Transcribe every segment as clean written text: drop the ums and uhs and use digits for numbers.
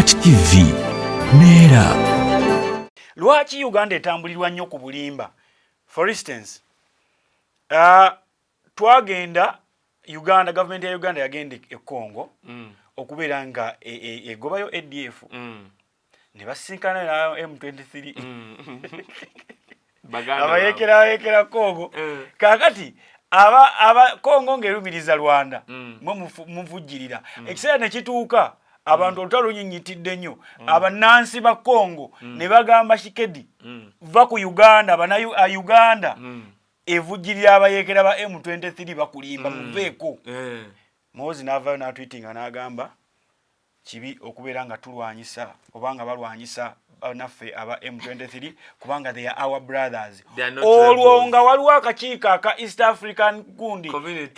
BOCAT TV neera. Lwaki Uganda etambulirwa nnyo ku bulimba? For instance, twagenda Uganda, government ya Uganda yagenda e Congo okubeera nga egobayo ADF ne basinkana na M23 abayekera Congo kakati aba Congo ngerumiriza Rwanda muvujjirira ekiseera ne kituuka abantu olutalo nyinyitidde nnyo abannansi ba Congo ne bagamba Shikedi va ku Uganda Uganda evujjirira abayekera ba M23 bakulimba muveeko. Mozi n'avaayo n'atweetinga n'agamba kibi okubeera nga tulwanyisa obanga balwanyisa naffe aba M23 kubanga they are our brothers. Olwo nga waliwo akakiiko aka East African gundi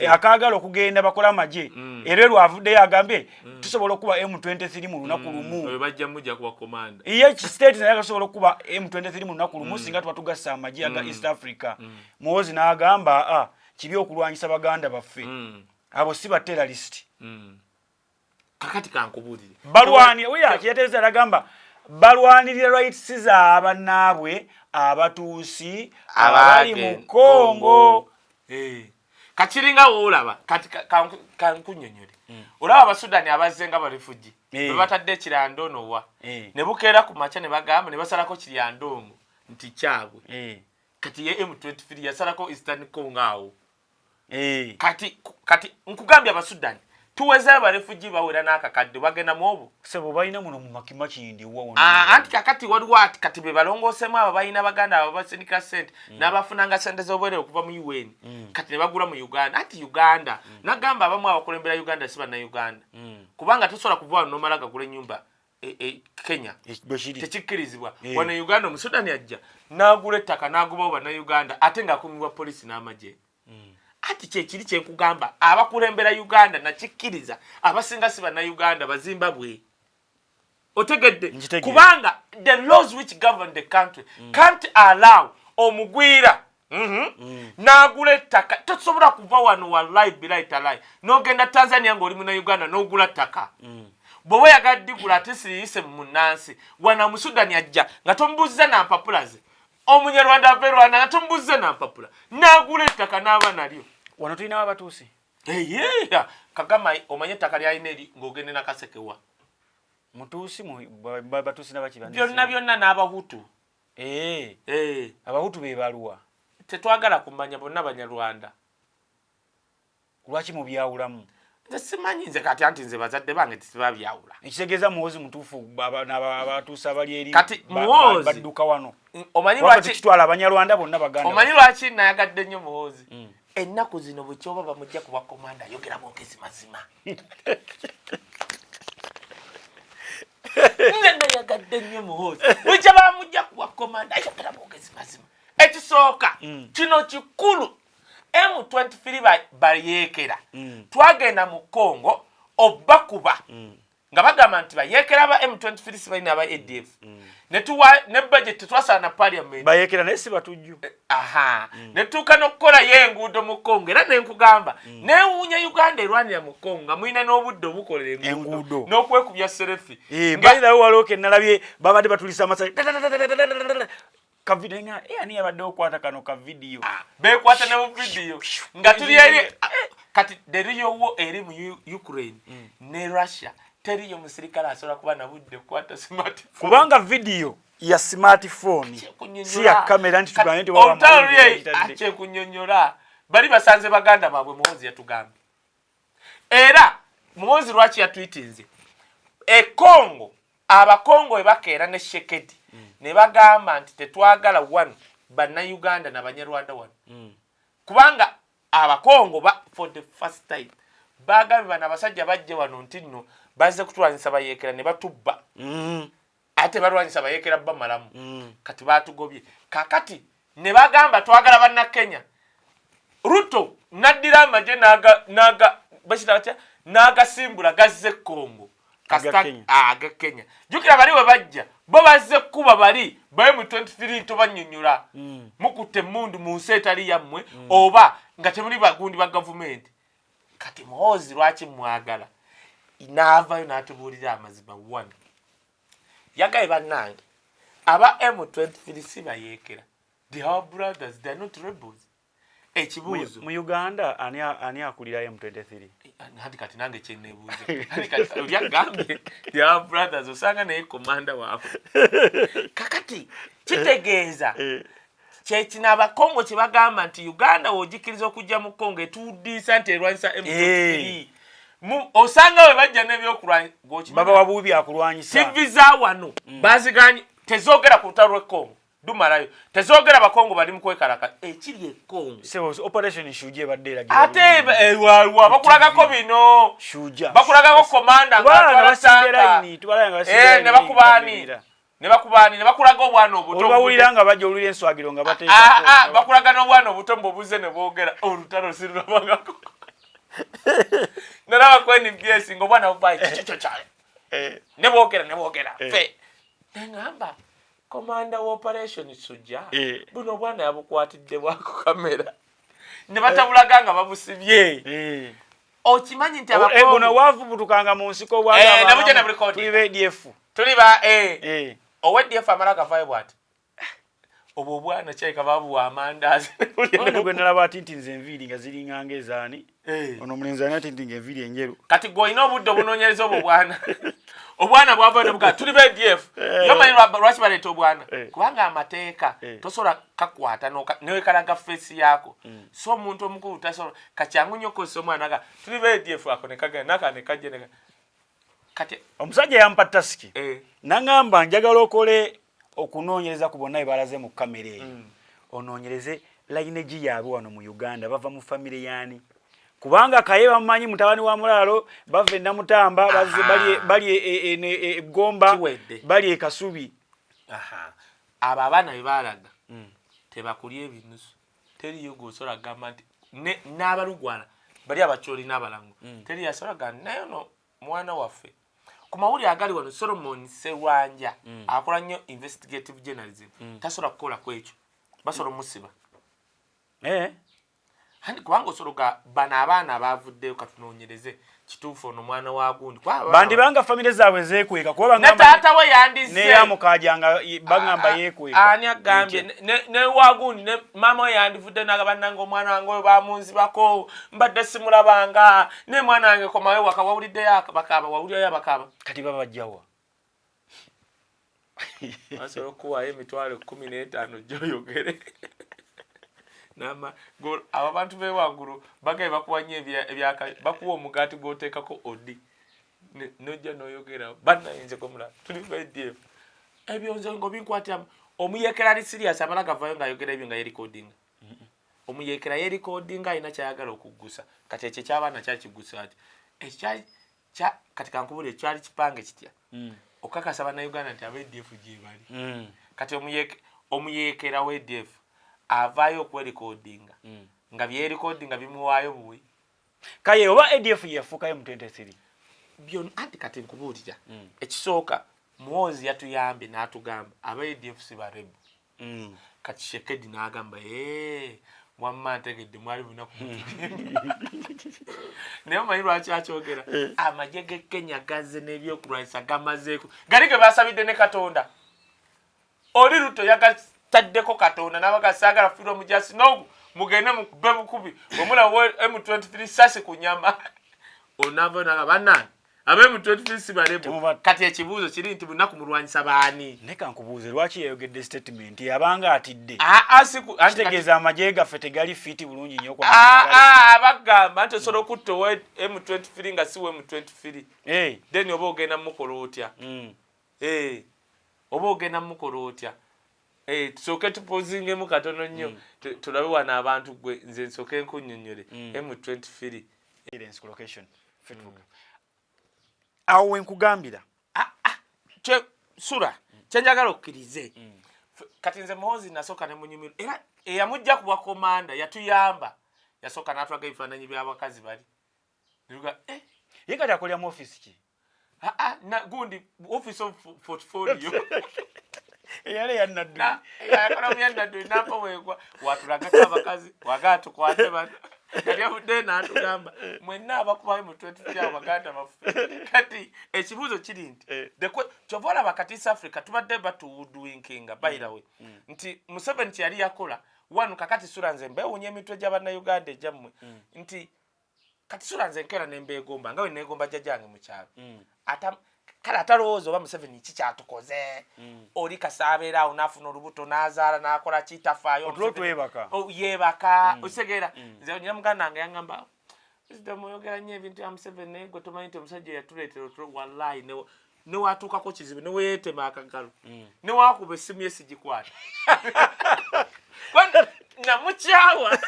akaagala okugenda bakola amagye era lwavuddeyo agambye tusobola okuba M23 mu lunaku lumu bajja mujja kuba komanda ye state naye akasobola okuba M23 mu lunaku lumu singa tuba tugassa amagye aga East Africa. Muhozi n'agamba kibi okulwanyisa baganda baffe abo si ba terrorist. Kakati kankubulire balwani oya kiyetereza agamba balwanirira rights za abanabwe abatuusi abali mu Congo. Kachiringa olaba kati kankunyonyole olaba abasudani abazenga ba refugee bebatadde ekirando nowa ne bukeera ku macha ne bagamba ne basalako kiryando ngo nti kyabwe kati ye M23 yasalako Eastern Congo awo kati nkugambye abasudani tuweze abarefugi bawera n'akakadde bagenda muobo sebo balina muno mu makima kindi wona anti kakati waliwo ati kati be balongoosemu abo balina baganda abo basindika sente n'abafunanga sente z'obwere okuva mu UN kati ne bagula mu Uganda anti Uganda nagamba abamu abakulembera Uganda si banna Uganda kubanga tusobola kuva wano nomala gagula ennyumba Kenya tekikkirizibwa wano Uganda omusudani ajja n'agula ettaka n'agubawo banna Uganda ate ng'akuumibwa polisi n'amagye. Ati kiri kyekugamba abakulembera Uganda nakikkiriza abasinga si banna Uganda bazimbabwe otegedde kubanga the laws which govern the country can't allow omugwira n'agula ettaka tosobola kuva wano wallahi bilahi talahi n'ogenda Tanzania ng'oli muna Uganda n'ogula ttaka bw'oba yagaddigula ate siyise munnansi wana musudani ajja nga tomubuuziza nampapulaze omunyarwanda ava Rwanda nga tomubuuziza nampapula n'agula ettaka n'aba nalyo wano tulina abatuusi kagama omanye ettaka lyalina eri ng'ogende nakasekewa mutuusi batuusi byonna n'abahutu abahutu be baluwa tetwagala kumanya bonna Banyarwanda. Lwaki mubyawulamu? Nze simanyi nze kati anti nze bazadde bange tesibabyawula ekitegeeza Muhoozi mutuufu abatuusi abali eri kati Muhoozi badduka wano omanyi lwaki kitwala Abanyarwanda bonna baganda omanyi lwaki nayagadde nnyo Muhoozi ennaku zino bwe kyoba bamujja kuba komanda ayogera bwogezi mazima nze nayagadde nnyo Muhoozi bwe kyoba bamujja kuba komanda ayogera bwogezi mazima ekisooka kino kikulu M23 bayekera twagenda mu Congo obakuba nga bagamba nti bayekera ba M23 sibalina aba ADF ne budget twasana na parliament bayekera naye si batujju ne tuka nokukola yenguudo mu Congo era nenkugamba newuunya Uganda erwanira mu Congo nga mulina n'obudde obukolera enguudo n'okwekubya serefi mbalirawo waloke nalabye babadde batulisa amasai kavideo nga ani abadde okwata kano ka video bekwata na video nga tuli eri kati deriyo wo eri mu Ukraine ne Russia teriyo musirikala asobola kuba na budde kwata smartphone kubanga video ya smartphone si ya kamera nti tugane nti waba ache kunyonyola bali basanze baganda babwe Muhoozi yatugamba era Muhoozi lwaki yatwitinze Congo abakongo ebakeera ne Shekedi ne bagamba nti tetwagala wano banna Uganda na Banyarwanda wano kubanga abakongo for the first time bagambye bana basajja bajje wano nti nno bazze kutulwanyisa bayekera ne batubba ate balwanyisa bayekera bamalamu kati batugobye kakati ne bagamba twagala banna Kenya Ruto naddira amagye naga simbula gazze Congo aga Kenya jukira bali we bajja bo bazze kuba bali baye mu 23 tobanyunyula mukute mundu mu setali yammwe oba nga temuli bagundi ba government kati Muhoozi lwaki mwagala inavayo n'atubuulira amazima one yagaye bannange aba M23 sibayekera they are brothers they are not rebels ekibuuzo mu Uganda ani akulira M23 hadi kati nange kyennebuuza hadi kati olyagambye they are brothers osanga naye komanda waabwe kakati kitegeeza kyekina abakongo kye bagamba nti Uganda wogikiriza okujja mu Congo etudiisa nti erwanyisa M23 osanga we bajja n'ebyokulwanya baba wabubi akulwanyisa TV za wano baziganye tezogera ku lutalo lw'Congo dumalayo tezogera bakongo bali mu kwekalaka ekiri ekongo so operation shujje badde era ate wa bakulagako bino shujja bakulagako komanda ne bakubani ne bakulaga obwana obuto bawuliranga bajja olulira enswagiro nga bateeka bakulaga n'obwana obuto mbobuze ne boogera olutalo sirulabangako nalaba kweni byesi ngobwana bubayi kicho kyale ne boogera fe ngamba komanda wa operation sujja buno bwana yabukwatidde bwako kamera ne batabulaga nga babusibye okimanyi nti abakongo buno wavubutukanga mu nsiko bwa nabuje na record tuli BDF tuliba owedf amalaga vibe what obo bwana chaika babu wa amandazi ono gwe nalaba ati nze enviiri nga ziringanga ezaani ono mulenzi ani ati nze enviiri enjeru kati goyina obudde obunoonyereza obwo bwana obwana bwava ne buga tuli BDF yomanyi lwaki baleeta obwana kubanga amateeka tosobola kakwata newekalaga face yako so omuntu omukulu tasobola kakyangu nnyo okozesa omwana ga tuli BDF ako nekagenda nekajje kati omusajja yampa tasiki nangamba njagala okole okunoonyereza ku bonna ebalaze mu kamera eyo onoonyereze lineage yaabwe wano mu Uganda bava mu famire yaani kubanga kaye bamanyi mutabani wa mulalo bave namutamba bali egomba bali ekasubi aba abana bebalaga tebakulya ebinusu teriyo gosola gamba nti n'abalugwala bali abacholi n'abalango teri yasola gamba nayo no mwana waffe ku mawulire agali wano Solomon Serwanja akola nnyo investigative journalism tasobola kukola ku ekyo basobola musiba hani kubanga osologa bana abaana bavuddeyo katunoonyereze kituufu ono mwana wa gundi bandi banga famire zaabwe zeekweka kuba ne taata we yandise ne yamukajanga bagamba yeekweka ani agambye ne wa gundi ne mama we yandivudde n'agabannanga omwana wange oyo bamunzibako mbadde simulabanga ne mwana wange komawe waka wawuliddeyo bakaba wawulirayo abakaba kati babajjawa asobola okuwaayo emitwalo 15 gyoyogere nama go abantu bewangulu bagaye bakuwanye ebyaka bakuwa omugati gotekako odi nojja noyogera banna yenze komula tuli BDF ebyonzo ngo binkwatya omuyekera ali serious amalaga vayo nga yogera ebyo nga recording omuyekera ye recording ina kyayagala okugusa kati ekye kyabana kyakigusa ati ekyali kya katika nkubule kyali kipange kitya okakasa bana Uganda nti BDF jibali kati omuyekera we BDF avayo kwe recordinga nga bye recordinga bimuwayo buwi kaye oba ADF yafuka M23 byon anti kati nkubulira ekisooka muozi yatuyambe n'atugamba aba ADF sibarebu kati Shekedi n'agamba wamma ntegedde mwali bunaku naye omanyi lwaki akyogera amagye ge Kenya gaze n'ebyokulwanyisa gamazeeko gali ge basabidde ne Katonda oli Ruto taddeko Katonda n'abagasagala freedom just no mugende mu bebukubi omula M23 sase kunyama onava n'abana abe M23 sibalebo kati ekibuuzo kiri nti bunaku mulwanyisa baani neka nkubuuze lwaki yayogedde statement yabanga atidde asitegeeza amagye gaffe tegali fiti bulungi nnyo abagamba nti osobola okutta M23 nga si M23 then oba ogenda mukola otya oba ogenda mukola otya tusoke tupozingemu katono nnyo tulabe wana abantu gwe nze nsoke nkunnyonnyole M23 location Facebook awo nkugambira SULA kyenjagala okkirize kati nze muhozi nasoka ne munyumiro era eyamujja kuba komanda yatuyamba yasoka n'atulaga ebifaananyi by'abakazi bali niruga ye kati akolera mu office ki gundi office of portfolio yale yanaddu yakola mu yanaddu namba wegwa watulagako abakazi wagatukwate bano kati yavudde n'atugamba mwenna abakubayo mu 23 abaganda baffe kati ekibuuzo kiri nti kyova olaba kati East Africa tubadde batuwudwinkinga by the way nti Museveni yali yakola wanu kakati SULA nze mbewunya emitwe gy'abannayuganda egyammwe nti kati SULA nze nkera nembeegomba nga we neegomba jjajjange mu kyalo kale atalowooza oba Museveni ki kyatukoze oli kasaabeera awo n'afuna olubuto n'azaala n'akola kitafaayo yeebaka osegeera nze nina muganda wange yaŋŋamba President oyogera nnyo ebintu bya Museveni naye gwe tomanyi nti omusajja yatuleetera otulo wallahi ne watuukako kizibu ne weyeetema akagalo ne waakuba essimu ye sigikwata namukyawa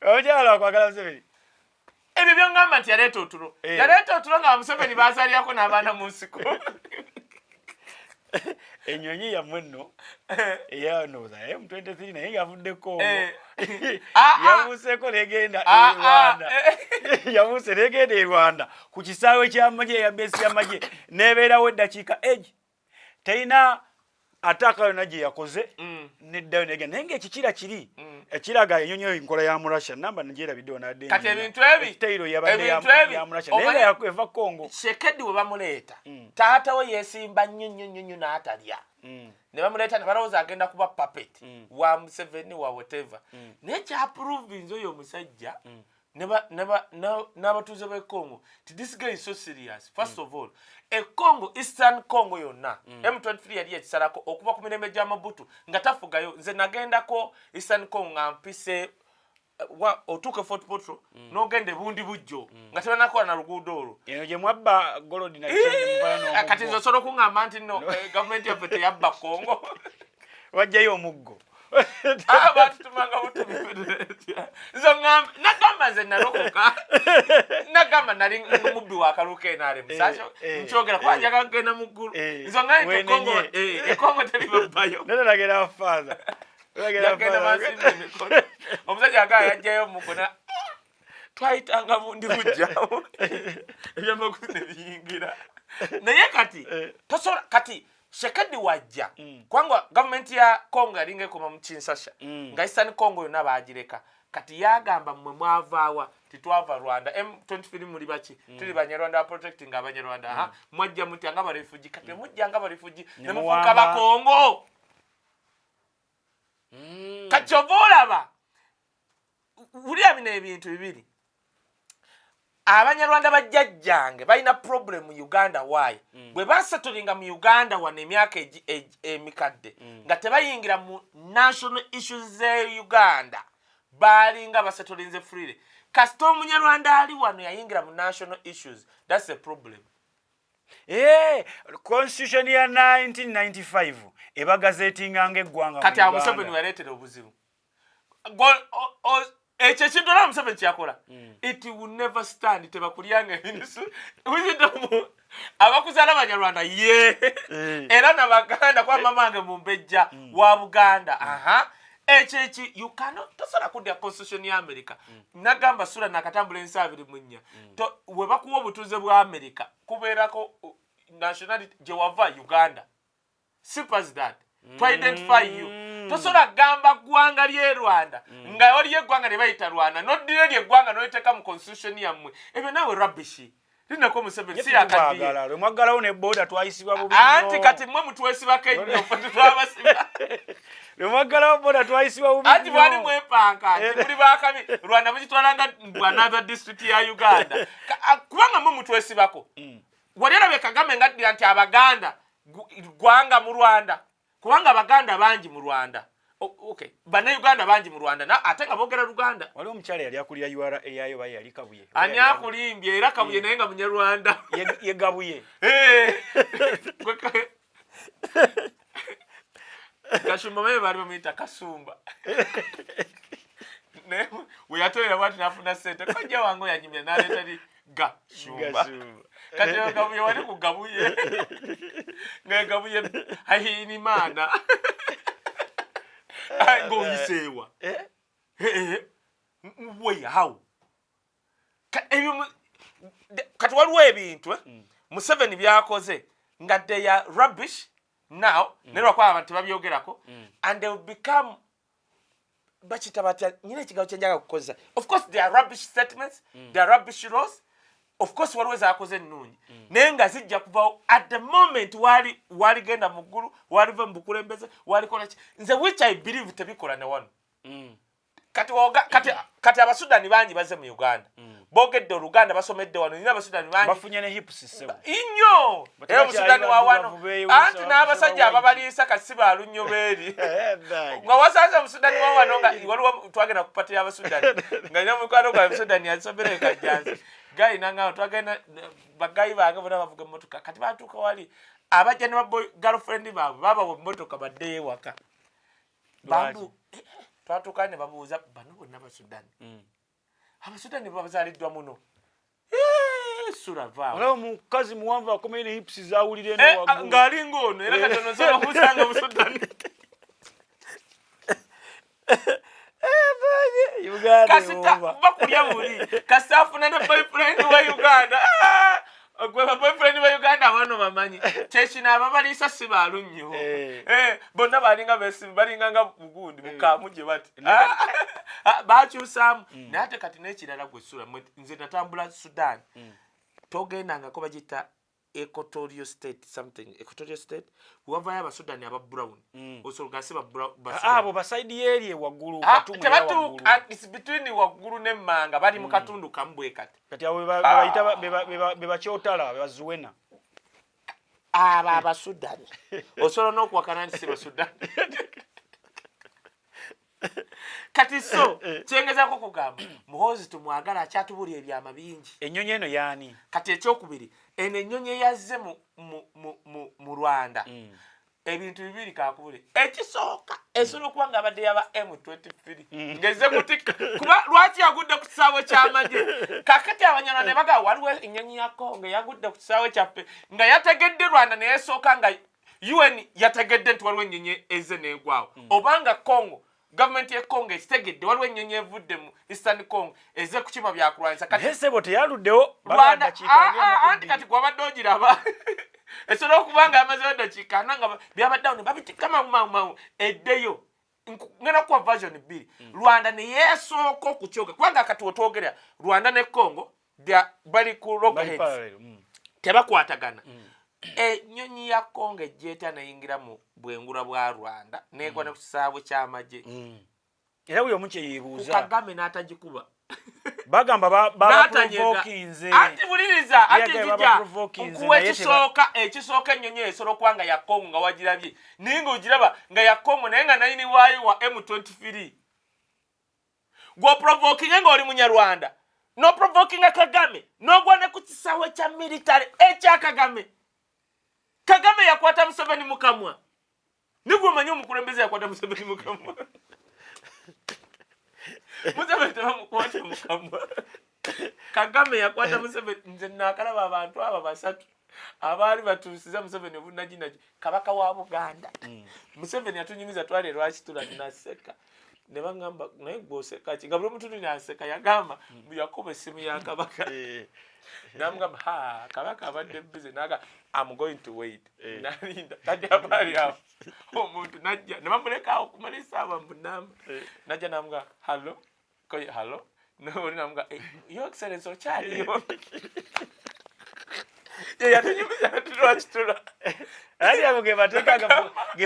omukyala akwagala Museveni ebyo byongamba nti yaleeta otulo nga Museveni baazaalyako n'abaana mu nsiko Enyonyi yammwe nno eyanooza M23 naye yavudde Congo yabuuseeko negenda e Rwanda yabuuse negenda e Rwanda ku kisaawe ky'amagye ya besi y'amagye n'ebeerawo eddakiika egi terina ataka yonna gye yakoze neddayo negenda naye ng'ekikira kiri ekiraga Enyonyi nkola ya Murasha namba nagyerabiddewo n'adde kati ebintu ebi Tairo yabadde ya Murasha naye yakweva Congo Shekedi we bamuleeta taata we yeesimba nnyo n'atalya ne bamuleeta ne balowooza agenda kuba puppet wa Museveni wa whatever naye kyaprovinze oyo omusajja n'abatuuze b'e Congo ti this guy is so serious first of all Congo Eastern Congo yonna M23 yali yakisalako okuva ku mirembe gya Mobutu nga tafugayo nze nagendako Eastern Congo nga mpise otuuke Fort Portal n'ogende bundi bujjo nga tebanakola na luguudo olwo eno gye mwabba golodi kati nze osobola okuŋŋamba nti no gavumenti yaffe teyabba Congo wajjayo omuggo batutumanga butumiza nagamba nze nalokoka nagamba nali mubbi wa kaluka enaale musasho nkyogera kwanjaga kugenda mu ggulu nzo nga nti Congo teribabbayo nalagera afaaza omusajja agaa yajjayo mugona twayitanga bundi bujjawo ebyamaguzi ne biyingira naye kati tosobola kati Shekedi wajja kwanga gavumenti ya Congo yalinga ekoma mu Kinshasa nga Eastern Congo yonna baagireka kati yagamba mmwe mwavaawa titwava Rwanda M23 muli baki tuli Banyarwanda protecting Abanyarwanda mwajja muti nga barefugi kati mujja nga barefugi ne mufuuka ba Congo kati ovolaba ulya bino ebintu bibiri Abanyarwanda bajjajjange balina problem mu Uganda why bwe basatulinga mu Uganda wana emyaka emikadde nga tebayingira mu national issues ze Uganda balinga basatulinze freely kasita omunyarwanda ali wano yayingira mu national issues that's a problem constitution ya 1995 ebagazetinga ng'eggwanga kati Museveni yaleetera obuzibu ekyo kintu Museveni kyakola it will never stand tebakulyanga ebintu abakuzaala Abanyarwanda era n'Abaganda kwa mamange mu mbejja wa Buganda ekyo you cannot tosobola kudya constitution ya America nagamba SULA nakatambula ensi 24 we bakuwa obutuuze bwa America kubeerako nationality gye wava Uganda simple as that to identify you tosobola gamba ggwanga ly'e Rwanda nga waliyo eggwanga lye bayita Rwanda noddira ly'eggwanga n'oliteeka mu constitution yammwe ebyo naawe rubbish linako Museveni si yakaddiye lwe mwaggalawo ne booda twayisibwa bubi anti kati mmwe mutwesibako ennyo ffe tetwabasiba lwe mwaggalawo booda twayisibwa bubi anti bwali mwepanka nti muli bakabi Rwanda mugitwalanga another district ya Uganda kubanga mmwe mutwesibako wali olabye Kagame ngaddira nti Abaganda ggwanga mu Rwanda kubanga Abaganda bangi mu Rwanda okay Bannayuganda bangi mu Rwanda ate nga boogera Luganda wali omukyala yali akulira URA eyayo baye yali Kabuye ani akulimbye era Kabuye naye nga Munyarwanda ye Gabuye Kasumba baye bali bamuyita Kasumba naye we yatolera bwati n'afuna ssente kojja wange yanyumya n'aleeta li Gasumba kati Gabuye wali ku Gabuye nga Gabuye hayini maana go yisewa way how kati waliwo ebintu Museveni byakoze nga they are rubbish now nerwa kwa abantu babyogerako and they will become bachita batya nyine ekigawo kyenjaga kukoza. Of course there are rubbish statements, there are rubbish laws. Of course waliwo zaakoze ennungi. Naye nga zijja kuva at the moment wali genda mu ggulu, waliva mu bukulembeze, walikola ki. Nze which I believe tebikola ne wano. Kati abasudani bangi baze mu Uganda. Bogedde Oluganda basomedde wano. Nina abasudani bangi. Bafunye ne hips sebo. Inyo! Era abasudani wa wano. Anti n'abasajja ababaliisa kasiba alunyo beeri. Nga wasanze omusudani wa wano nga waliwo twagenda kupatira abasudani. Nga ina mukwano gwa abasudani asomera ekajjansi. Gayi nanga twagenda bagayi bange bonna bavuga emmotoka. Kati batuuka wali abajja ne girlfriend baabwe baba mu mmotoka badde ewaka. Bambu twatuuka ne babuuza bano bonna abasudani. Abasudani bazaaliddwa muno. Sula vaawo. Olaba mukazi muwanvu akomeye ne hips zaawulira eno waggulu. Ng'ali ng'ono era katono nsaba okusanga Omusudani. Kasita bakulya buli. Kasita afuna ne boyfriend wa Uganda. Gwe boyfriend wa Uganda wano bamanyi. Kyekino ababaliisa si baalunnyo. Bonna balinga nga bugundi mukaamu gye bati. Baakyusaamu. Naye ate kati n'ekirala gwe Sula nze natambula Sudan. Togendangako bagita Equatorial State something. Equatorial State wavayo abasudani aba brown. Osolugase abo basaidi eri waggulu katundu waggulu. It's between waggulu ne Manga bali mu katundu kambwe kati. Kati abo bayita beba kyotala bazuwena. Aba abasudani. Osolo n'okuwakana nti si basudani. Kati so kyengezako kugamba muhozi tumwagala akyatubulya ebyama bingi. Ennyonyi eno yaani? Kati ekyokubiri eno ennyonyi eyazze mu Rwanda ebintu bibiri kakubule. Ekisooka esobola okuba nga abadde yaba M23 ngeze kutika kuba lwaki yagudde ku kisaawe ky'amagye. Kakati Abanyarwanda ne baga waliwo ennyonyi ya Congo yagudde ku kisaawe kyaffe nga yategedde Rwanda ne yeesooka nga UN yategedde nti waliwo ennyonyi ezze n'egwawo. Obanga Congo government ye Congo esitegedde waliwo ennyonyi evudde mu Eastern Congo ezze ku kima byakulwanyisa. Kati esebo teyaluddewo Rwanda anti kati gwabadde ogiraba. Esobola okuba nga amazeyo dakiika nga byabaddewo ne babitika mawu eddeyo. Ngenda kuwa version bbiri. Rwanda ne yeesooka okukyoka kubanga kati wetwogerera Rwanda ne Congo bali ku loggerheads tebakwatagana. Ennyonyi ya Congo ejjeeta neyingira mu bwengula bwa Rwanda negwa ne ku kisaawe ky'amagye. Era buli omu kye yeebuuza. Kagame n'atagikuba. Bagamba baprovokinze. Anti buliriza ate kijja okuwa ekisooka ennyonyi esobola okuba nga ya Congo nga wagirabye naye ng'ogiraba nga ya Congo naye nga nayini waayo wa M23. Gw'oprovokinga ng'oli Munyarwanda n'oprovokinga Kagame n'ogwa ne ku kisaawe kya military ekya Kagame. Kagame yakwata Museveni mu kamwa. Nigwe omanyi omukulembeze yakwata Museveni mu kamwa. Museveni tebamukwata mu kamwa. Kagame yakwata Museveni. Nze naakalaba abantu aba basatu abaali batuusiza Museveni obunnaginaji kabaka wa Buganda. Museveni yatunyumiza twali lwaki naseka. Ne bagamba naye gw'oseka ki nga buli omuntu naseka yagamba yakuba essimu ya kabaka. Namugamba kabaka abadde busy naga I'm going to wait. Nalinda kati abali awo omuntu najja ne bamuleka okumalisa abantu namba. Najja namugamba hello no namugamba your excellency okyaliyo. Yatunyumiza tulwakitula. Ali abo ge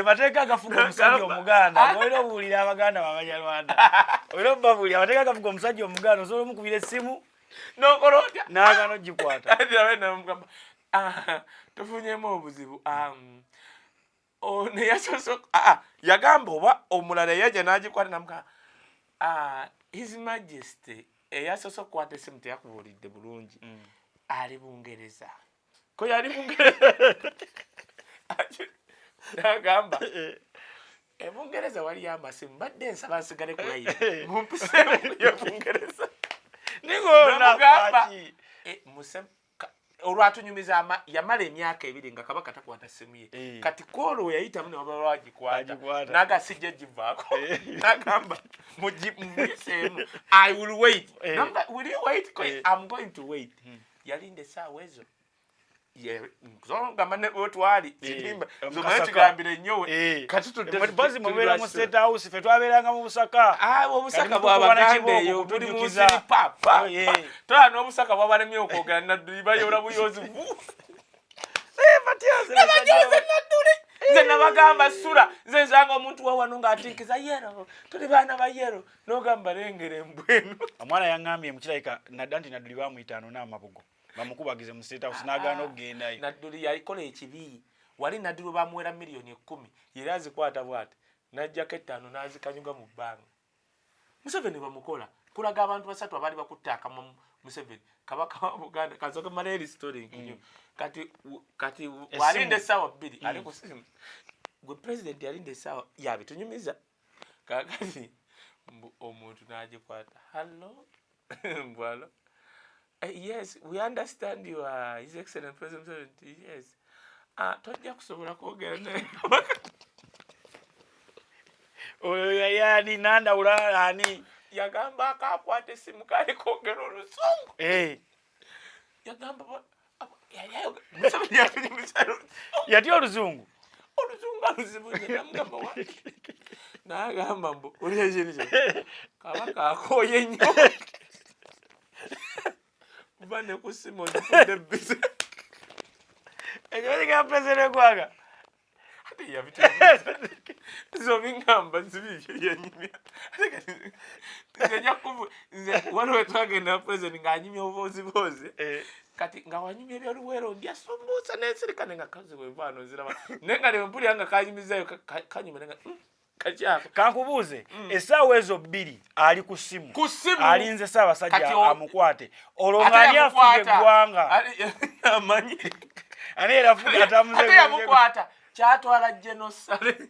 bateeka agafuga omusajja Omuganda. Ng'olina obuwulira Abaganda b'Abanyarwanda. Olina obubabuulira bateeka agafuga omusajja Omuganda osobola omukubira essimu n'okola otya n'agaana ogikwata. Namugamba tufunyemu obuzibu. Neyasosoka yagamba oba omulala yajja n'agikwata namugamba His Majesty eyasosoka okukwata essimu teyakubuulidde bulungi ali Bungereza. Ko yali Bungereza. Nagamba Bungereza waliyo amasimu badde nsaba nsigale ku layini mumpiseemu yo Bungereza. Namugamba olwatunyumiza yamala emyaka 2 nga kabaka takwata ssimu ye. Kati koolo yayitamu ne wabala wagikwata naga sijja givaako. Nagamba mugiseemu I will wait. Will you wait? I'm going to wait. Yalinda essaawa ezo Ngamba ne otwali kirimba zomanya kigambire nnyo kati tudde bazi mubera mu state house fe twaberanga mu Busaka obusaka bw'Abaganda eyo buli munsi papa tola n'obusaka bw'abalemye okwogera Nadduli bayola buyozi Nadduli nze nabagamba SULA nze nsanga omuntu wawano ng'atinkiza yero tuli baana ba yero n'ogamba lengere mbwenu omwana yaŋŋambye mu kirayika anti Nadduli bamuyitaano n'amabugo bamukubagize mu state house n'agaana okugenda Nadduli yalikola ekibi wali Nadduli bamuwera miliyoni 10 yera azikwata bw'ati n'ajjako 5 n'azikanyuga mu bbanga Museveni bamukola kulaga abantu basatu abali bakutte akamu Museveni kabaka wa Buganda kazoka maleri story nkinyo kati walinde essaawa 2 ali ku simu gwe president yalinde essaawa yabitunyumiza kakati omuntu n'agikwata hello mbwalo yes we understand you his excellent president yes tojja kusobola kwogera naye oyo yani nanda ulani yagamba akakwata essimu kali kwogera Oluzungu yagamba yati Oluzungu aluzibu namugamba wa n'agamba mbu oli ekirizo kabaka akooye nnyo kuba ne ku ssimu ozifudde bize ekyo president gwaga zobingamba zibibyo yenyimya nze waliwo twagenda president ng'anyimya obubozibozi kati nga wanyumya ebyoluwero ndyasumbuusa n'ensirikane nga kazi bwenvaano ziraba naye nga nempulira nga kanyumizayo kanyuma nenga kakyako kankubuuze essaawa ezo 2 ali ku ssimu alinze Ssaabasajja amukwate olwo ng'ani afuga eggwanga amanyi ani era afuga atamuze ate yamukwata kyatwala genosale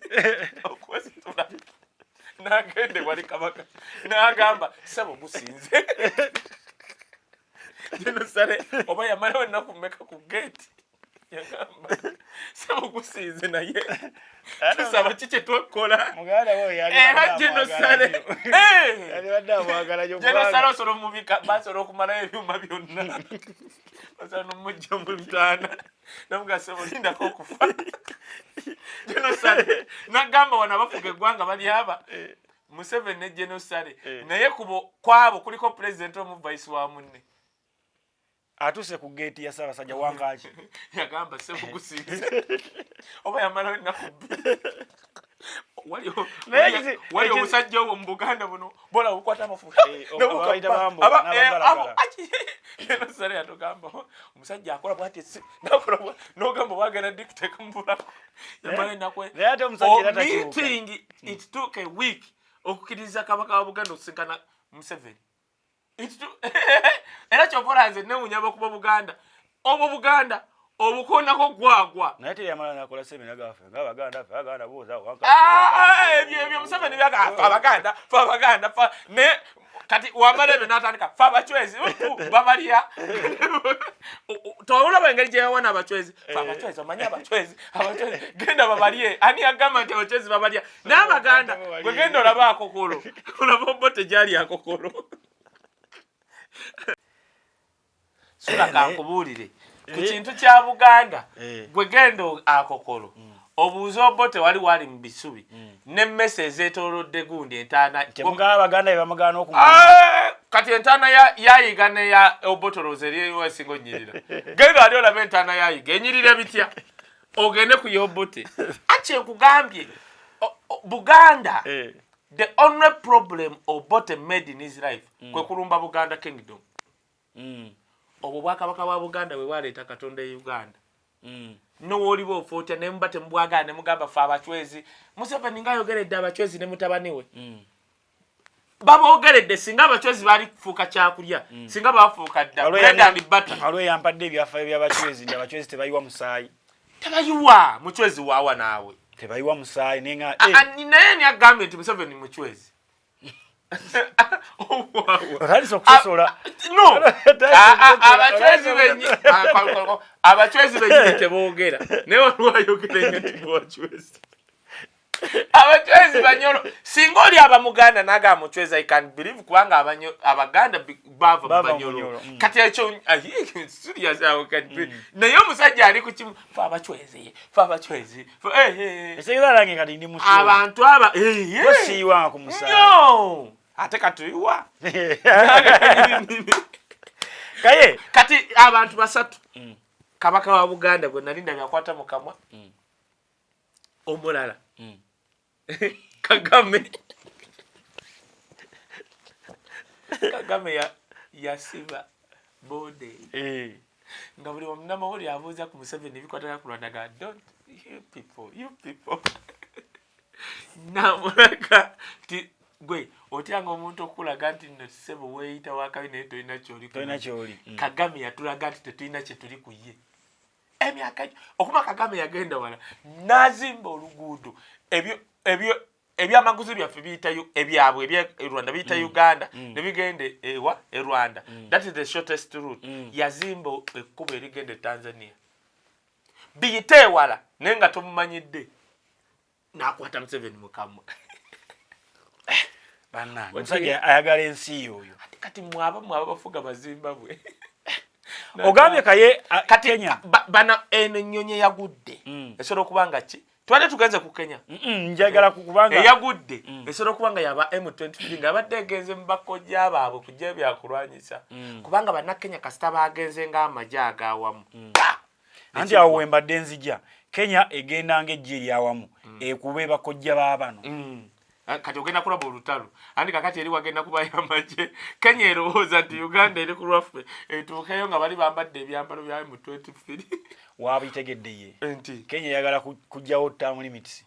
okwesitula n'agende wali kabaka n'agamba ssebo gusinze genosale oba yamalawo ennaku mmeka ku geeti yagamba ssebo gusinze naye tusaba ki kye twakola era genosale genosale osobola omubika basobola okumalayo ebyuma byonna osobola n'omujja mu lutaana namuga ssebo lindako okufa genosale nagamba wano abafuga eggwanga bali aba Museveni ne genosale naye kwabo kuliko pulezidenti omu vice wa munne atuse ku gate ya Ssaabasajja wangaki yagamba ssebo gusinze oba yamalawo ennaku 2 wali omusajja owo mu Buganda buno bola bukwata amafuta genosale yatugamba omusajja akola bwati n'ogamba bwagenda dictate mbulako yamala ennaku meeting it took a week okukkiriza kabaka wa Buganda okusinkana Museveni era kyovola nze newunya abakuba Buganda obwo Buganda obukonako gwagwa naye teyamala nakola semina gafe ng'Abaganda buuza ebyo Museveni byagafa Abaganda ne kati wamala ebyo n'atandika fe abachwezi babalya towulaba engeri gye yawana abachwezi fe abachwezi omanyi abachwezi genda babalye ani agamba nti abachwezi babalya n'Abaganda bwe genda olaba akokolo olaba Obote gyali akokolo SULA kankubuulire ku kintu kya Buganda gwe genda akokolo obuuza Obote wali mu bisubi n'emmese ezeetoolodde gundi entaana Abaganda bamagaana kati entaana yayiga neya Obote olowooza eriyo esinga onnyirira genda ali olaba entaana yayiga enyirira bitya ogende ku y'Obote ati nkugambye Buganda the only problem Obote made in his life kwe kulumba Buganda Kingdom obwo bwakabaka bwa Buganda bwe bwaleeta Katonda e Uganda n'owoliba ofuuta ne muba temubwagala ne mugamba fe abachwezi Museveni ng'ayogeredde abachwezi ne mutabani we baboogeredde singa abachwezi baali kufuuka kyakulya singa baafuuka dda bread and butter alwe yampadde ebyafaayo by'abachwezi ndi abachwezi tebayiwa musaayi tebayiwa muchwezi waawa naawe tebayiwa musaayi nenga naye ni agambye nti Museveni muchwezi abachwezi benyini teboogera naye waliwo ayogera nga ti bwachwezi abachwezi banyolo singa oli abamuganda naga muchweza I can believe kubanga abaganda bava banyolo kati ekyo serious awo kati nayo musajja ali ku kimu fa abachwezi esegera lange kati ndi musu abantu aba siwa ku musa no ate katuiwa kaye kati abantu basatu kabaka wa Buganda gwe nalinda byakwata mukamwa omulala Kagame ya siba bode nga buli omunama oli abuuza ku Museveni bikwatana ku Rwanda ga don't you people namulaga ti gwe otyanga omuntu okulaga nti no sebo weeyita wakabi naye tolina kyoli Kagame yatulaga nti tetulina kye tuli ku ye emyaka okuma Kagame yagenda wala nazimba oluguudo ebyamaguzi byaffe biyitayo ebyabwe ebya Rwanda biyita Uganda ne bigende Rwanda that is the shortest route yazimba ekkubo erigende Tanzania biyite wala nenga tomumanyidde nakwata Museveni mukamwa bana musajja ayagala ensi oyo kati mwaba bafuga Bazimbabwe ogambye kaye Kenya bana Enyonyi yagudde esobola kubanga ki twale tugenze ku Kenya njagala kukubanga yagudde esobola kubanga yaba M23 nga badde genze mbakojja baabwe kujja byakulwanyisa kubanga bana Kenya kasita bagenze nga amajaga awamu anti awo wembadde nzija Kenya egenda ngejje lyawamu ekube bakojja baabano kati ogenda kulaba olutalo andi kakati eri wagenda kubayo amaje Kenya erowooza nti Uganda eri ku lwaffe etuukeyo nga bali bambadde ebyambalo bya M23 wabitegedde ye enti Kenya yagala kujjawo term limits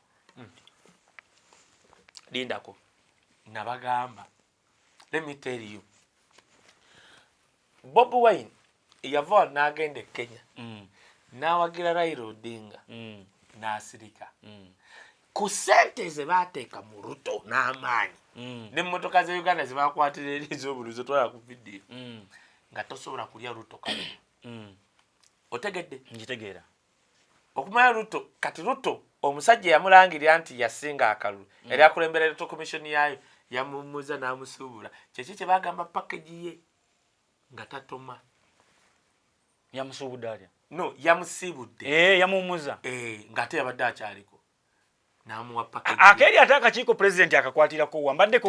lindako nabagamba let me tell you Bobi Wine yava n'agenda Kenya n'awagira Raila Odinga n'asirika ku sente ze bateeka mu Ruto n'amaanyi n'emmotoka za Uganda ze bakwatira eri ez'obuluzo twala ku vidiyo nga tosobola kulya Ruto kale otegedde njitegeera okumanya Ruto kati Ruto omusajja yamulangirira nti yasinga akalulu eri akulembera Ruto commission yayo yamumuza n'amusuubula kyeki kye bagamba package ye nga tatoma yamusuubudde alya no yamusibudde yamumuza nga ate yabadde akyaliko namuwa package akeri ataka kiko president akakwatirako wambadde ko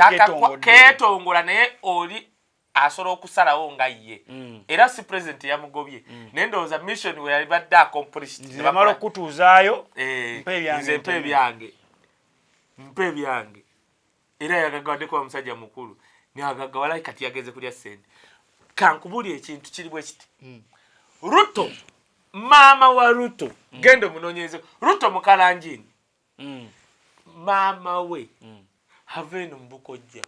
ketongola naye oli asobola okusalawo nga ye era si president yamugobye naye ndowooza mission we yalibadde accomplished nzamala okutuuzaayo mpe byange era yagagawadde kuba musajja mukulu nagagawala kati yageze kulya sente kankubuli ekintu kiri bwe kiti Ruto mama wa Ruto gendo munonyeze Ruto mukalanjini mama we haveno mbukojja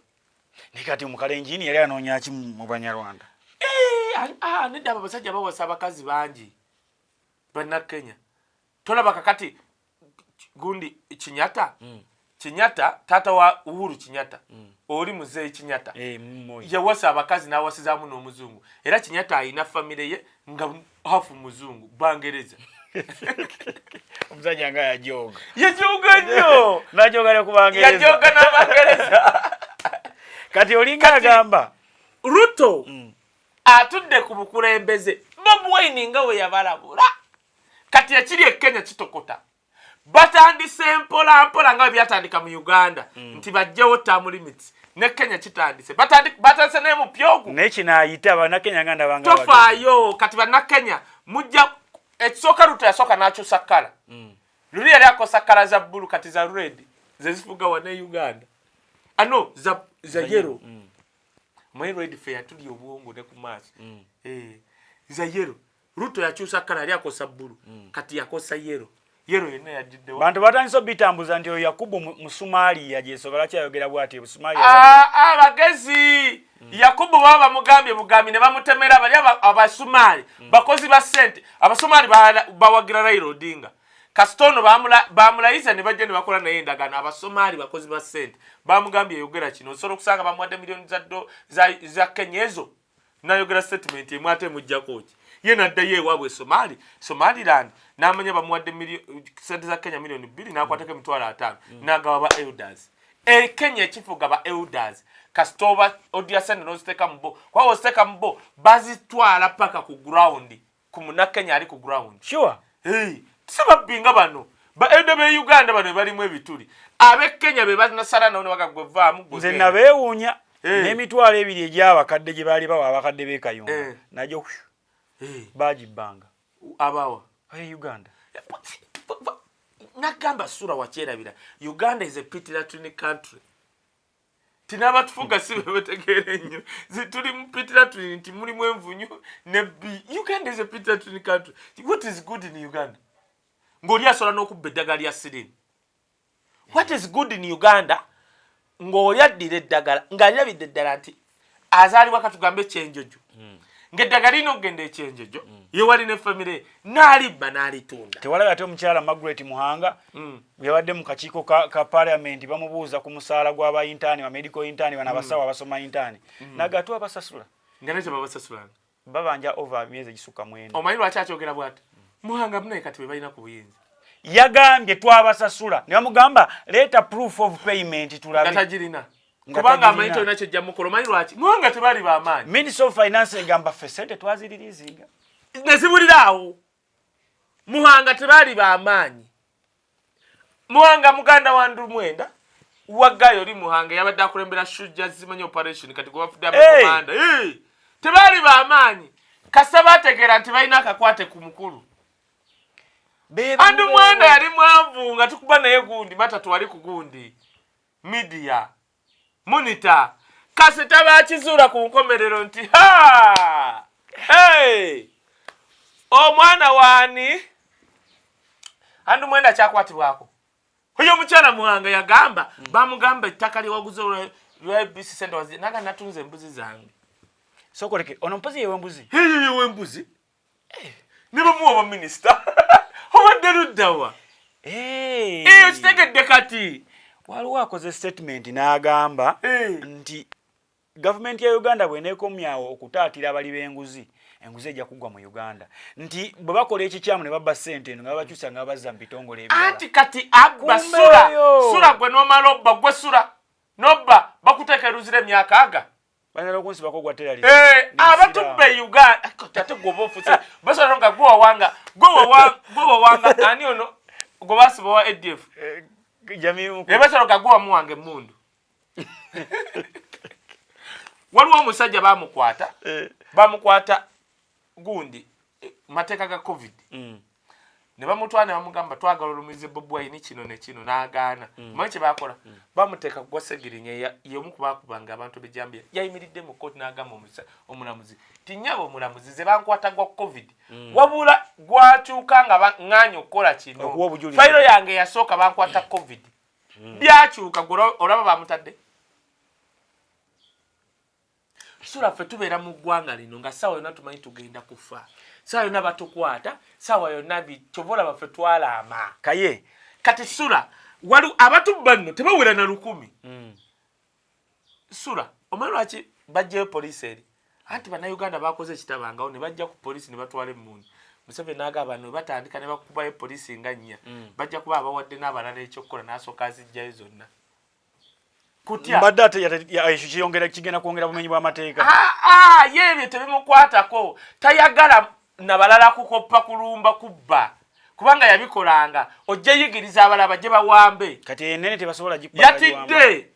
nikati mukalenjini yali anonya ki mu Banyarwanda nenda abasajja bawasa abakazi bangi bana Kenya tolaba kakati gundi Kinyata tata wa Uhuru Kinyata oli muzeyi Kinyata yawasa abakazi n'awasizaamu n'omuzungu era Kinyata ayina family ye nga hafu muzungu Bangereza omusajja nga yajoga nnyo najogale ku Bangereza yajoga n'Abangereza kati olinga agamba Ruto atudde ku bukulembeze Bobi Wine nga we yabalabula kati ekiri e Kenya kitokota batandise mpola nga byatandika mu Uganda nti bajjawo term limits ne Kenya kitandise batandise ne mu pyogu n'ekinaayita bana Kenya nganda banga tofaayo kati bana Kenya mujja ekisooka Ruto yasooka n'akyusa kkala luli yali akosa kkala za bbulu kati za red zezifuga wane Uganda ano za yellow my red fair tuli obwongo ne ku maaso za yellow Ruto yakyusa kkala yali akosa bbulu kati yakosa yellow yene yajiddewo bantu batandise bitambuza nti Yakubu Musumali yajesobola kyayogera bwati Musumali abagezi Yakubu baba mugambye bugambi ne bamutemera bali abasumali bakozi ba sente abasumali bawagira Raila Odinga kasitono bamulayiza ne bajja ne bakola naye endagano abasumali bakozi ba sente bamugambye yogera kino osoro kusanga bamuwadde milioni za Kenya ezo nayogera statement emwate mujjako ki yena addayo ewaabwe Somaliland n'amanya bamuwadde sente za Kenya milioni 2 n'akwatako emitwalo 5 n'agawa ba elders Kenya ekifuga ba elders kasitoba odia sente n'oziteeka mu bo kwa oziteeka mu bo bazitwala paka ku ground ku Munnakenya ali ku ground sure sibabbinga bano ba elder be Uganda bano balimu ebituli abe Kenya be banasala nabo bakagwevaamu nze nabeewuunya n'emitwalo 2 egy'abakadde gye baali bawa abakadde b'e Kayunga najo bagibbanga abawa Uganda nagamba SULA wakyerabira Uganda is a pity latrine country tinabatufuga sibe betegeere nnyo tuli mu pity latrine nti mulimu envunyu ne Uganda is a pity latrine country. What is good in Uganda? Ng'oli asobola n'okubba eddagala lya sirini. What is good in Uganda? Ng'oli addira eddagala ng'alabidde eddala nti azaalibwa katugambe ekyenjojo ng'eddagala lino okugenda ekyenjojo ye wali ne famire n'alibba n'alitunda. Tewalaba ate omukyala Margaret Muhanga yabadde mu kakiiko ka parliament bamubuuza ku musaala gw'aba intani wa medical intani bana abasawo abasoma intani nagatwa abasasula nga nekyo babasasula babanja over myezi gisukka 9. Omanyi lwaki akyogera bw'ati Muhanga munaye kati be balina ku buyinza yagambye twabasasula ne bamugamba leta proof of payment tulabe katagirina kubanga amanyi tolina kyojja mukolo omanyi lwaki Muhanga tebali b'amaanyi Minister of Finance egamba ffe sente twaziririzinga ne zibuliraawo Muhanga tebali b'amaanyi Muhanga muganda wa Ndumwenda waggayo oli Muhanga yabadde akulembera shujja zimanyi operation kati gwafudde abakomanda tebali b'amaanyi kasaba ategeera nti balina akakwate ku mukulu Ndumwenda yali mwanvu nga tukuba naye gundi matatu wali ku gundi media monitor kasita bakizuula ku nkomerero nti omwana waani Ndumwenda kyakwatibwako oyo omukyala Muhanga yagamba bamugamba ettaka lyewaguze lwa BC Center wazi naga natunze embuzi zange sokoleke ono mpozi yewembuzi yewembuzi ne bamuwa minisita obadde luddawa kitegedde kati waliwo akoze statement n'agamba nti gavumenti ya Uganda bw'eneekomyawo okutaatira abali b'enguzi enguzi ejja kugwa mu Uganda nti bwe bakola ekikyamu ne babba ssente eno nga babakyusa nga bazza mu bitongole ebirala anti kati abba SULA gwe n'omala obba gwe SULA n'obba bakuteeka eruzira emyaka aga banyala okunsibako gwa terali abatubbe Uganda ate gwe oba ofuse basobola nga gwe wawanga ani ono gwe basiba wa ADF basobola nga gwe wamuwanga emmundu waliwo omusajja bamukwata gundi mateeka ga COVID ne bamutwala ne bamugamba twagala olumize Bobi Wine kino ne kino n'agaana manyi kye bakola bamuteeka ku gwasegirinya y'omu ku baakubanga abantu b'ejjambiya yayimiridde mu kkooti n'agamba omulamuzi tinyaba omulamuzi ze bankwata gwa COVID wabula gwakyuka nga ŋŋaanya okukola kino fayiro yange yasooka bankwata COVID byakyuka olaba bamutadde SULA ffe tubeera mu ggwanga lino nga ssaawa yonna tumanyi tugenda kufa ssaawa yonna batukwata ssaawa yonna bicobola baffe twalaama kaye kati SULA wali abatubba nno tebawera na 100 SULA omanyi lwaki bajjayo poliisi eri anti bannayuganda bakoze ekitabangawo ne bajja ku poliisi ne batwala emmundu Museveni n'agamba bano batandika ne bakubayo poliisi nga 4 bajja kuba abawadde n'abalala ekyokukola n'asooka azijjayo zonna kutya mbadde ekyo kiyongera kigenda kwongera bumenyi bw'amateeka yebyo tebimukwatako tayagala nabalala kukoppa kulumba kubba kubanga yabikolanga ojja yigiriza abalaba gye bawambe kati enene tebasobola yatidde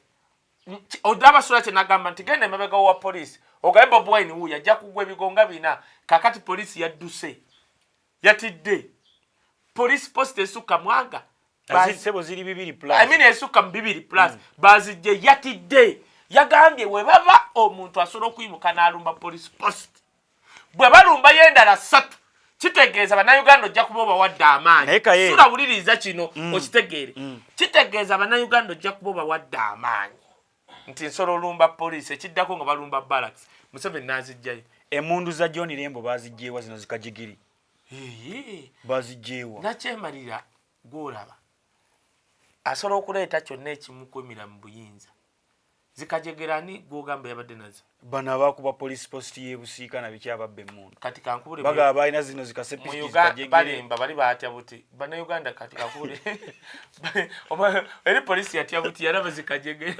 odaba SULA kye nagamba nti genda emabega wa poliisi ogaye Bobi Wine wuuyo ajja kugwa ebigonga 4 kakati poliisi yadduse yatidde poliisi post esukka mwanga sebo ziri 2 plus esukka mu 2 plus bazijje yatidde yagambye we baba omuntu asobola okuyimuka n'alumba police post bwe balumba yendala 3 kitegeeza bannayuganda ojja kuba obawadde amaanyi SULA wuliriza kino okitegeere kitegeeza bannayuganda ojja kuba obawadde amaanyi nti nsobola olumba poliisi ekiddako nga balumba barracks Museveni n'azijjayo emmundu za John Lembo bazijjeewa zino zikajigiri bazijjeewa nakyemalira gwolaba asobola okuleeta kyonna ekimukumira mu buyinza zikajegerani gwogamba yabadde nazo bana abakuba police post y'ebusiika na biki ababbe emmundu kati kankubule bagaba balina zino zikasepiki zikajegere balimba bali batya buti bana Uganda kati kankubule eri polisi yatya buti yaraba zikajegere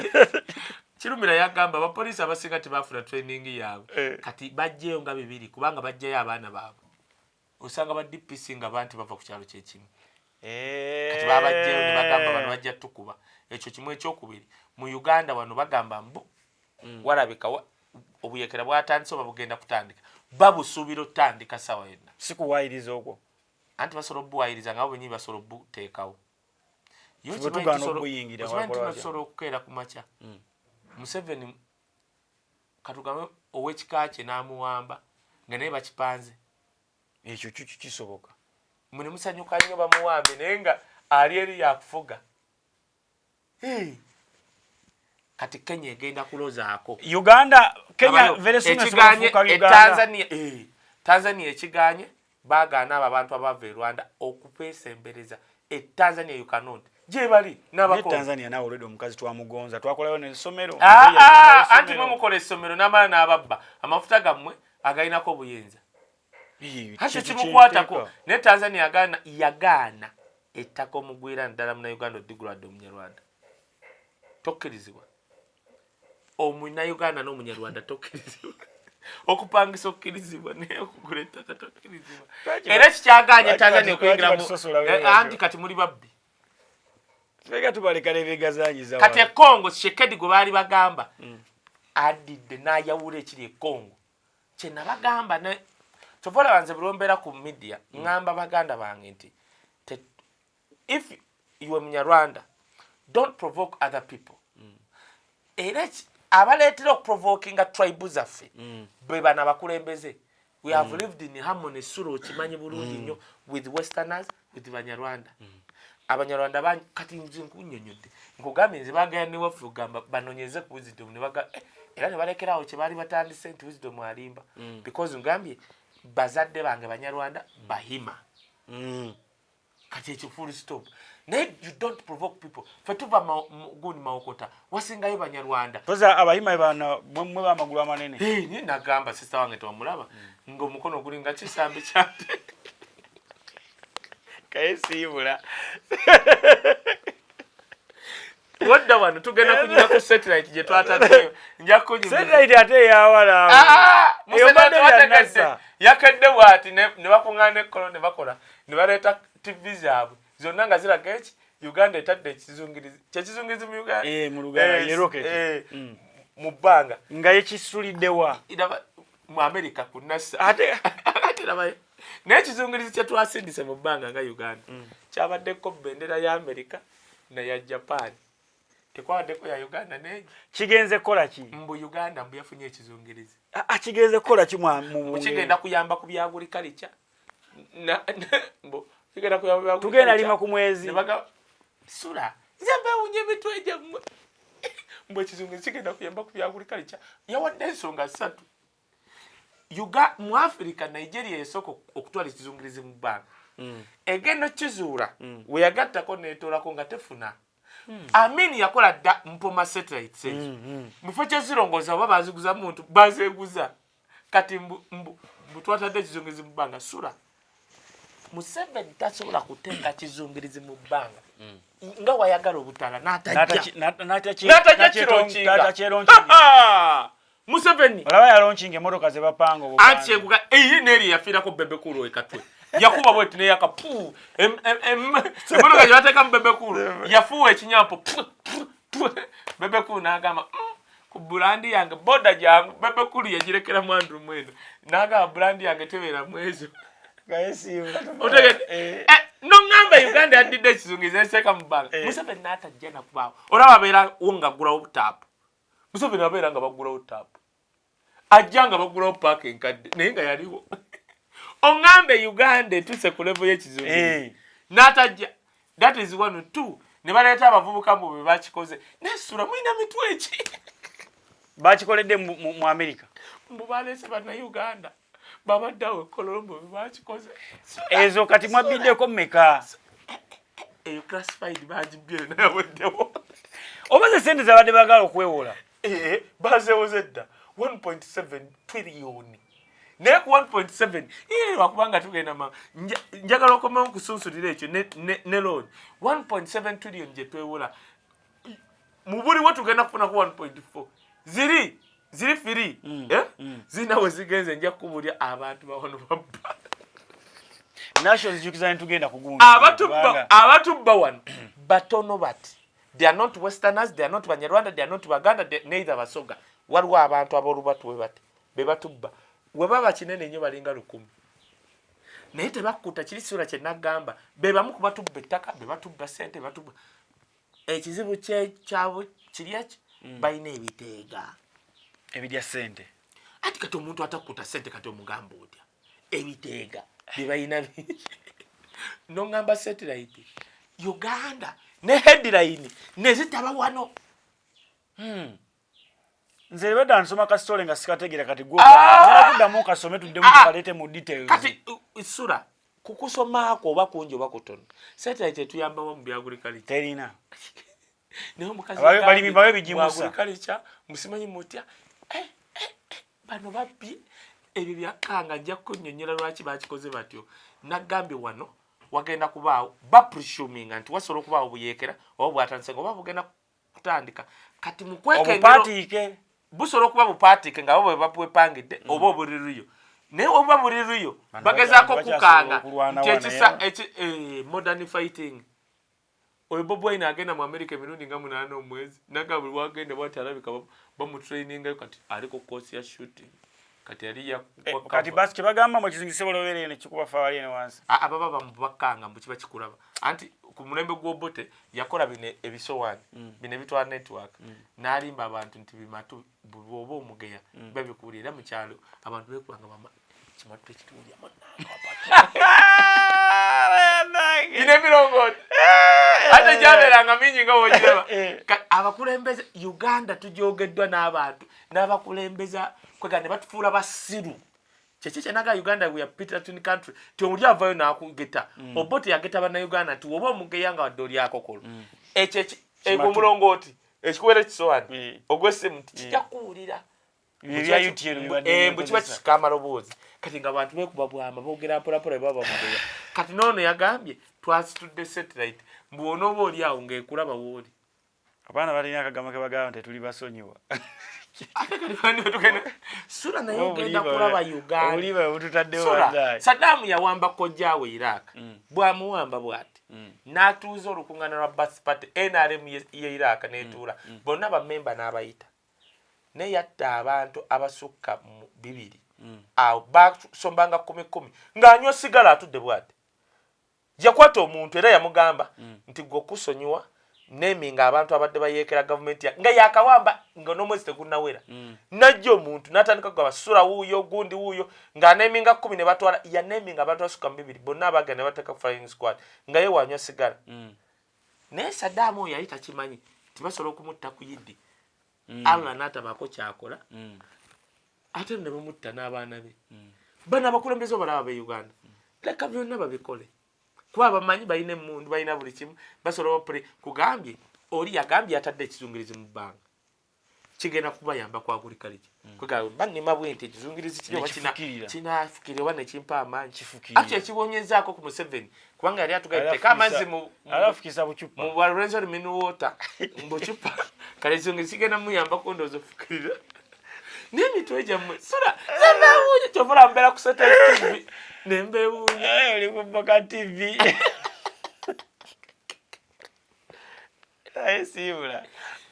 kirumira yagamba ba polisi abasinga tebafuna training yaabwe kati bajjeyo nga bibiri kubanga bajjeyo abaana baabwe usanga ba DPC nga bantu bava ku kyalo kyekimu kati babajjeyo ne bagamba bano bajja tukuba ekyo kimwe ekyokubiri mu Uganda wano bagamba mbu walabika obuyekera bwatandise oba bugenda kutandika babusuubira otandika sawa yonna sikuwayiriza okwo anti basobola obuwayiriza nga bwenyi basobola obuteekawo tusobola okukeera ku makya Museveni katugame ow'ekika kye n'amuwamba nga naye bakipanze ekyo kisoboka mune musanyuka nnyo bamuwambe naye nga ali eri yakufuga kati Kenya egenda kulozaako Kenya very soon esoboka Uganda Tanzania ekiganye baagaana abo abantu abava e Rwanda okupeesembereza Tanzania you cannot je bali n'abako Tanzania nawe olwedde omukazi twamugonza twakolayo n'essomero anti mwe mukola essomero n'amala n'ababba amafuta gammwe agalinako obuyinza hasi kimukwatako ne Tanzania yagaana ettaka omugwira ddala mu Uganda odigulwadde omunyarwanda tokkirizibwa omuna Uganda n'omunyarwanda tokkirizibwa okupangisa okkirizibwa naye okugula ettaka tokkirizibwa era kikyaganya Tanzania okuyingira anti kati muli babbi Vega tubalekale begazanyiza kati Congo Tshisekedi gwe bali bagamba adidde n'ayawula ekiri e Congo kye nabagamba ne tovola banze bulombera ku media ngamba baganda bange nti if you are Munyarwanda don't provoke other people era abaleetera okuprovokinga tribe zaffe bwe bana bakulembeze we have lived in harmony SULA okimanyi bulungi nnyo with westerners with Banyarwanda Abanyarwanda banyi kati nze nkunnyonnyodde nkugambye nze baagala ne waffe ogamba banonyeze ku wisdom ne baga era ne balekerawo kye baali batandise nti wisdom alimba because ngambye bazadde bange Banyarwanda bahima kati ekyo full stop naye you don't provoke people fe tuva gundi mawokota wasingayo Banyarwanda poza abahima bana mwe bamagulu amanene ni nagamba sister wange twamulaba ng'omukono gulinga kisambe kyate kaesibula wadda wano tugenda kunyira ku satellite gye twataddeyo nja kunyuma satellite ate yawala yakadde bwati ne bakuŋŋaana ekkolo ne bakola ne baleeta TV zaabwe zonna nga ziraga eki Uganda etadde ekizungirizi kyekizungirizi mu Uganda mu Luganda ye rocket mu bbanga nga yekisuliddewa mu America ku NASA ate rabaye n'ekizungirizi kye twasindise mu bbanga nga Uganda kyabaddeko bendera ya America na ya Japan tekwabaddeko ya Uganda neegi kigenze kola ki mbu Uganda mbu yafunye ekizungirizi kigenze kola ki mu kigenda kuyamba ku byagulikalicya mbu kigenda kuyamba tugenda lima ku mwezi nebaga SULA nzembe unye mitwe gyammwe mbu ekizungirizi kigenda kuyamba ku byagulikalicya yawadde ensonga 3 mu Africa Nigeria esoko okutwala ekizungirizi mu bbanga egenda kizuula we yagattako neetoolako nga tefuna Amini yakola dda mpoma satellites mufo kyezirongooza oba baziguza muntu bazeeguza kati mbu twatadde ekizungirizi mu bbanga SULA Museveni tasobola kuteeka kizungirizi mu bbanga nga wayagala obutala n'atajja kironkinga Museveni olaba yalonkinga emmotoka ze bapanga anti eguga eyi neeri yafiirako Bekokola ekatwe yakuba bweti neyaka pu emmotoka gye bateeka mu Bekokola yafuuwa ekinyampo Bekokola n'agamba ku bulandi yange boda gyange Bekokola yagirekera mu Andrew mwendo n'agamba bulandi yange tebeera mu ezo noŋŋamba Uganda yaddidde ekizungirizi eseeka mu bbanga Museveni n'atajja nakubaawo olaba abeera wo nga ggulawo butaapu Museveni abeera nga baggulawo taapu ajja nga baggulawo paaka enkadde naye nga yaliwo oŋŋambe Uganda etuuse ku level y'ekizungirizi n'atajja that is 1 or 2 ne baleeta abavubuka mu bwe bakikoze naye SULA mulina mitwe eki bakikoledde mu America mbu baleese bannayuganda babaddawo Colombo bwe bakikoze ezo kati mwabiddeko mmeka eyo classified bagibbye naye weddewo oba ze sente zabadde bagala okwewola bazewozedda 1.7 trillion ne ku 1.7 wakubanga tugenda njagala okomawo kusunsulira ekyo ne loan 1.7 trillion gye twewola mu buli we tugenda kufuna ku 1.4 ziri firi zinawe zigenze nja kubulya abantu bawano babba national jukiza ntugenda kugunda abatubba wano batono bati they are not westerners, they are not Banyarwanda, they are not Baganda, neither Basoga. Waliwo abantu abolubatu webati bebatubba webaba kinene nnyo balinga 100 naye tebakuta kiri sura kye nagamba bebamu kubatubba ettaka bebatubba sente batubba ekizibu kyabo kiri eki balina ebiteega ebirya sente ati kati omuntu atakuta sente kati omugamba otya ebiteega bebalina nongamba satellite Uganda ne headline nezitaba wano nze beda nsoma ka story nga sikategera kati gwo kuddamu kasome tudde mu kalete mu details kati sura kukusomako oba kungi oba kutono satellite tuyambawo mu byagulikalicya terina naye omukazi balimi bawe bijimusa agulikalicya musimanyi mutya bano babbi ebyo byakanga nja kunnyonnyola lwaki bakikoze batyo nagambye wano wagenda kubaawo bapresuming nti wasobola okubaawo buyeekera oba bwatandise nga oba bugenda kutandika kati mukwekengero busobola okuba bupaatike nga bo bwe bapangidde oba obuliriyo naye oba buliriyo bagezaako kukanga nti ekisa modern fighting oyo Bob Wine agenda mu America emirundi nga 8 omwezi naga buli wagenda bwati alabika bamutrainingayo kati ali ku course ya shooting kati yali ya kati basi kibagamba mu kizingise bolobere ne kikuba fawali ne wansi ababa bamubakanga mbu kiba kikulaba anti ku mulembe gw'obote yakola bine ebisowani bine bitwa network nalimba abantu nti bimatu bwoba omugeya babikulira mu kyalo abantu bekubanga mama kimatu ekitulya monna ine mirongo ate jaberanga mingi nga wojiraba abakulembeza Uganda tujogeddwa n'abantu n'abakulembeza kwega ne batufuula basiru kyekye naga Uganda we are Peterton country ti omuli avayo nakugeta obote yageta bana Uganda ti oba omugeya nga wadde oli akokolo ego mulongooti ekikuwera ekisowani ogwese muti kijja kuwulira kiba kisika amaloboozi kati nga abantu bekuba bwama boogera mpolapola baba bamugeya kati noono yagambye twasitudde satellite mbu onooba oli awo ng'ekulaba wooli abaana balina akagama ke bagamba nti tuli basonyiwa SULA naye ogenda kulaba Uganda Saddam yawamba kojjaawe Iraq bwamuwamba bwati n'atuuza olukuŋŋaana lwa Baath Party NRM ye Iraq n'etuula bonna bammemba n'abayita naye yatta abantu abasukka mu 2 awo basombanga 10 ng'anywa sigala atudde bwati yakwata omuntu era yamugamba nti gwe kusonyiwa neminga abantu abadde bayeekera gavumenti nga yakawamba nga n'omwezi tegunnawera najja omuntu n'atandika kugaba SULA wuuyo gundi wuuyo nga neminga 10 ne batwala ya neminga abantu basukka mu 2 bonna abagenda ne bateeka flying squad nga ye wanywa sigala naye Saddam oyo yali takimanyi tibasobola okumutta ku yiddi Allah n'atabaako kyakola ate ne bamutta n'abaana be bano abakulembeze balaba be Uganda leka byonna babikole kuba bamanyi balina emmundu balina buli kimu basobola opre kugambye oli yagambye atadde ekizungirizi mu bbanga kigenda kubayamba kwagulikalikya kwegamba bannema bwente ekizungirizi kinafukire oba nekimpa amaanyi ati ekibonyezaako ku Museveni kubanga yali atugaye teka amazzi mu Lorenzo Minuota mbucupa kale ekizungirizi kigenda muyambako ndowooza ofukirira n'emitwe gyammwe SULA zebawuunye kyovola mbeera ku satellite TV nembewuunye oli ku BOCAT TV ayesiibula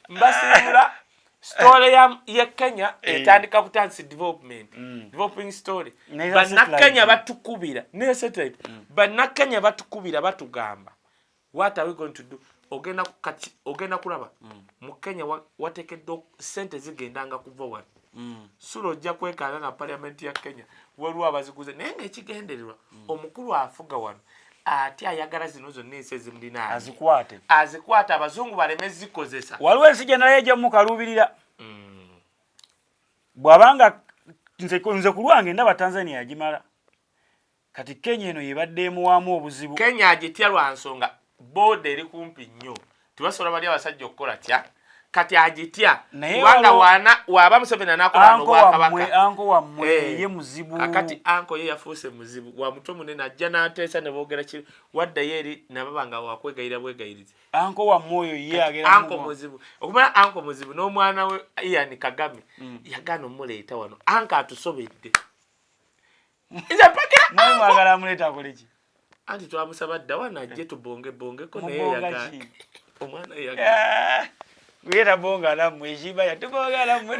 mbasiibula story ya Kenya etandika butansi developing story bannakenya batukubira ne satellite bannakenya batukubira batugamba what are we going to do ogenda kulaba mu Kenya wateekeddwa sente zigendanga kuva wano SULA ojja kwekanga nga parliament ya Kenya waliwo abaziguze naye ng'ekigendererwa omukulu afuga wano ate ayagala zino zonna ensi ezimulina azikwate abazungu baleme zikozesa waliwo ensi gye naye ejja mukalubirira bw'abanga nze ku lwange ndaba Tanzania yagimala kati Kenya eno yebadde emuwaamu obuzibu Kenya agitya lwa nsonga booda eri kumpi nnyo tibasobola bali abasajja okukola tya kati agitya kubanga wana waba Museveni anakola n'Obwakabaka anko wammwe ye muzibu akati anko ye yafuuse muzibu wa muto munene ajja n'ateesa ne boogera ki wadda yeri nababanga wakwegayira bwegayiriza anko wammwe oyo ye agera anko muzibu okumala anko muzibu n'omwana we Ian Kagame yagaana omuleeta wano anko atusobedde iza pakira mwe mwagala amuleeta akoleki anti twamusaba dda wana ajje tubongebongeko naye yagaana omwana yagaana Wira bonga la mwejiba ya tubonga la mwe.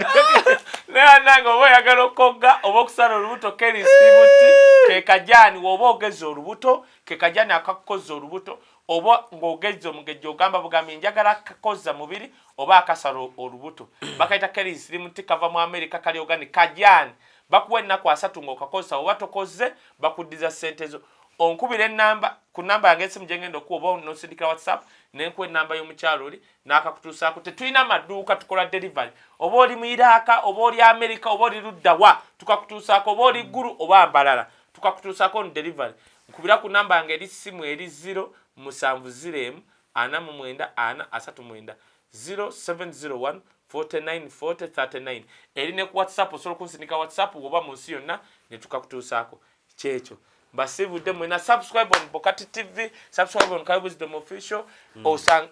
Na nanga obo yagala okogga obo okusala olubuto Kenny Sibuti ke kajani wobo ogezza olubuto ke kajani akakoza olubuto obo ng'ogezza omugejjo ogamba bugambi njagala akakoza mubiri oba akasala olubuto bakaita Kenny Sibuti kava mu America kali ogani kajani bakuwa ennaku 3 ng'okakoza oba tokoze bakuddiza ssente zo onkubira ennamba ku namba yange esimu gye ngenda okuwa oba nosindikira WhatsApp nenkuwa ennamba y'omukyalo oli n'akakutuusaako tetulina maduuka tukola delivery oba oli mu Iraka oba oli America oba oli ludda wa tukakutuusaako oba oli ggulu oba Mbalala tukakutuusaako on delivery nkubira ku namba yange eri simu eri 070 0701 49 40 39 eri ne ku WhatsApp osobola okunsindika WhatsApp oba mu nsi yonna ne tukakutuusaako kyekyo basivudde mwena subscribe on BOCAT TV subscribe on Kayo Wisdom Official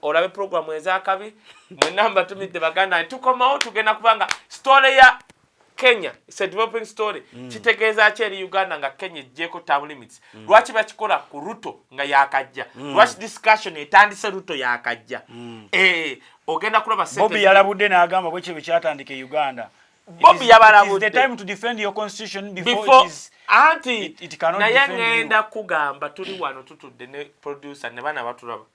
olabe program ezakabi mwena mbatumidde baganda tukomawo tugenda kubanga story ya Kenya it's a developing story kitegeeza kyeri Uganda nga Kenya ejjeko term limits lwaki bakikola ku Ruto nga yakajja lwaki discussion etandise Ruto yakajja ogenda kulaba sente Bobby yalabudde n'agamba bwe kye kyatandika Uganda Bobby yabalabudde it's the time to defend your constitution before it is anti it cannot na defend yangenda kugamba tuli wano tutudde ne producer ne bana batulaba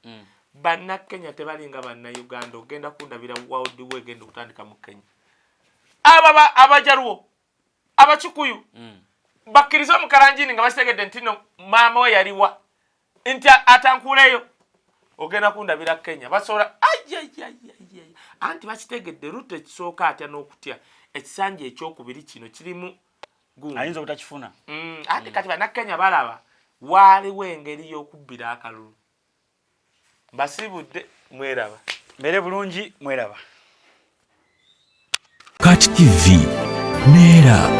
banna Kenya tebalinga banna Uganda ogenda kundabira world we genda kutandika mu Kenya abajaruo abachikuyu bakiriza mu karanjini nga basitegedde ntino mama we yaliwa nti atankuleyo ogenda kundabira Kenya basola anti bakitegedde Ruto ekisooka atya n'okutya ekisanja ekyokubiri kino kirimu ayinza obutakifuna ate kati bana Kenya balaba waliwo engeri y'okubbira akalulu basibudde mweraba mbere bulungi mweraba BOCAT TV neera